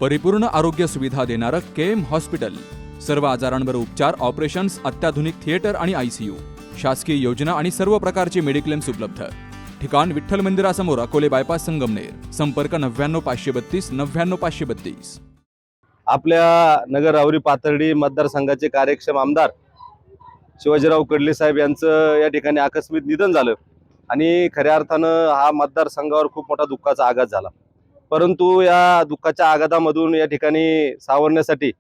परिपूर्ण आरोग्य सुविधा देणारं केम हॉस्पिटल. सर्व आजारांवर उपचार, ऑपरेशन्स, अत्याधुनिक थिएटर आणि आयसीयू, शासकीय योजना आणि सर्व प्रकारचे मेडिक्लेम्स उपलब्ध. ठिकाण विठ्ठल मंदिरासमोर, अकोले बायपास, संगमनेर. संपर्क 99 532 99 532. आपल्या नगर राहुरी पाथर्डी मतदारसंघाचे कार्यक्षम आमदार शिवाजीराव कडले साहेब यांचं या ठिकाणी आकस्मिक निधन झालं आणि खऱ्या अर्थानं हा मतदारसंघावर खूप मोठा दुःखाचा आघात झाला. परंतु या दुःखाच्या आघातामधून या ठिकाणी सावरण्यासाठी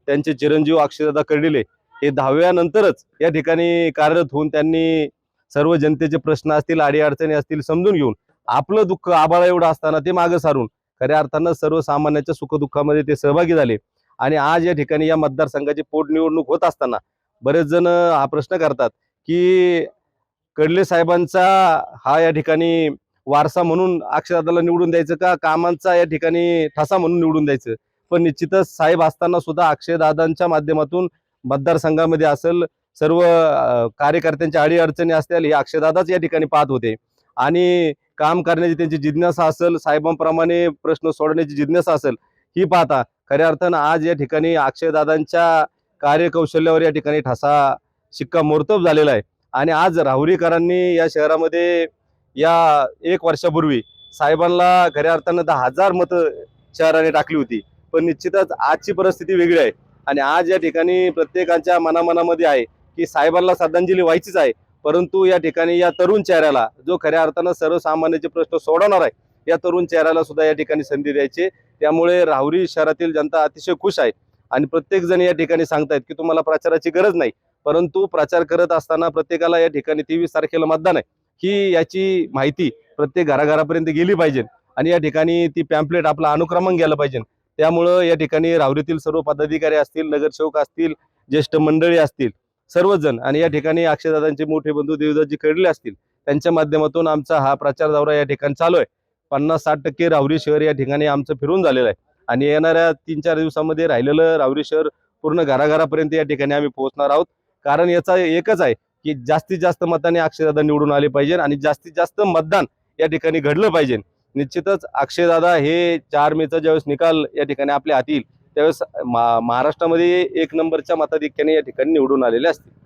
त्यांचे चिरंजीव अक्षयदादा कर्डिले हे 10व्या नंतरच या ठिकाणी कार्यरत होऊन त्यांनी सर्व जनतेचे प्रश्न असतील, अडीअडचणी असतील समजून घेऊन आपलं दुःख आबाळा एवढं असताना ते मागे सारून खऱ्या अर्थानं सर्वसामान्यांच्या सुखदुःखामध्ये ते सहभागी झाले. आणि आज या ठिकाणी या मतदारसंघाची पोटनिवडणूक होत असताना बरेच जण हा प्रश्न करतात की कडले साहेबांचा हा या ठिकाणी वारसा म्हणून अक्षयदादाला निवडून द्यायचं का कामांचा या ठिकाणी ठसा म्हणून निवडून द्यायचं. पण निश्चितच साहेब असताना सुद्धा अक्षयदादांच्या माध्यमातून मतदारसंघामध्ये असेल सर्व कार्यकर्त्यांच्या अडीअडचणी असतील हे अक्षयदादाच या ठिकाणी पाहत होते आणि काम करण्याची त्यांची जिज्ञासा असेल, साहेबांप्रमाणे प्रश्न सोडण्याची जिज्ञासा असेल, ही पाहता खऱ्या अर्थानं आज या ठिकाणी अक्षयदादांच्या कार्यकौशल्यावर या ठिकाणी ठसा शिक्कामोर्तब झालेला आहे. आणि आज राहुरीकरांनी या शहरामध्ये या 1 वर्षापूर्वी साहेबांना खऱ्या अर्थानं 10,000 मतं शहराने टाकली होती. पण निश्चितच आजची परिस्थिती वेगळी आहे आणि आज या ठिकाणी प्रत्येकाच्या मनामध्ये आहे की साहेबांना श्रद्धांजली व्हायचीच आहे. परंतु या ठिकाणी या तरुण चेहऱ्याला जो खऱ्या अर्थानं सर्वसामान्यांचे प्रश्न सोडवणार आहे, या तरुण चेहऱ्याला सुद्धा या ठिकाणी संधी द्यायची. त्यामुळे राहुरी शहरातील जनता अतिशय खुश आहे आणि प्रत्येक जण या ठिकाणी सांगतायत की तुम्हाला प्रचाराची गरज नाही, परंतु प्रचार करत असताना प्रत्येकाला या ठिकाणी 23 तारखेला मतदान आहे ही याची माहिती प्रत्येक घराघरापर्यंत गेली पाहिजे आणि या ठिकाणी ती पॅम्पलेट आपला अनुक्रमांक गेला पाहिजे. त्यामुळं या ठिकाणी राहुरीतील सर्व पदाधिकारी असतील, नगरसेवक असतील, ज्येष्ठ मंडळी असतील, सर्वजण आणि या ठिकाणी अक्षयदादांचे मोठे बंधू देवदासजी कडले असतील त्यांच्या माध्यमातून आमचा हा प्रचार दौरा या ठिकाणी चालू आहे. 50-60% राहुरी शहर या ठिकाणी आमचं फिरून झालेलं आहे आणि येणाऱ्या 3-4 दिवसामध्ये राहिलेलं राहुरी शहर पूर्ण घराघरापर्यंत या ठिकाणी आम्ही पोहोचणार आहोत. कारण याचा एकच आहे की जास्तीत जास्त मताने अक्षयदादा निवडून आले पाहिजे आणि जास्तीत जास्त मतदान या ठिकाणी घडलं पाहिजे. निश्चितच अक्षयदादा हे 4 मेचा ज्यावेळेस निकाल या ठिकाणी आपल्या हाती येईल त्यावेळेस महाराष्ट्रामध्ये 1 नंबरच्या मताधिक्याने या ठिकाणी निवडून आलेले असतील.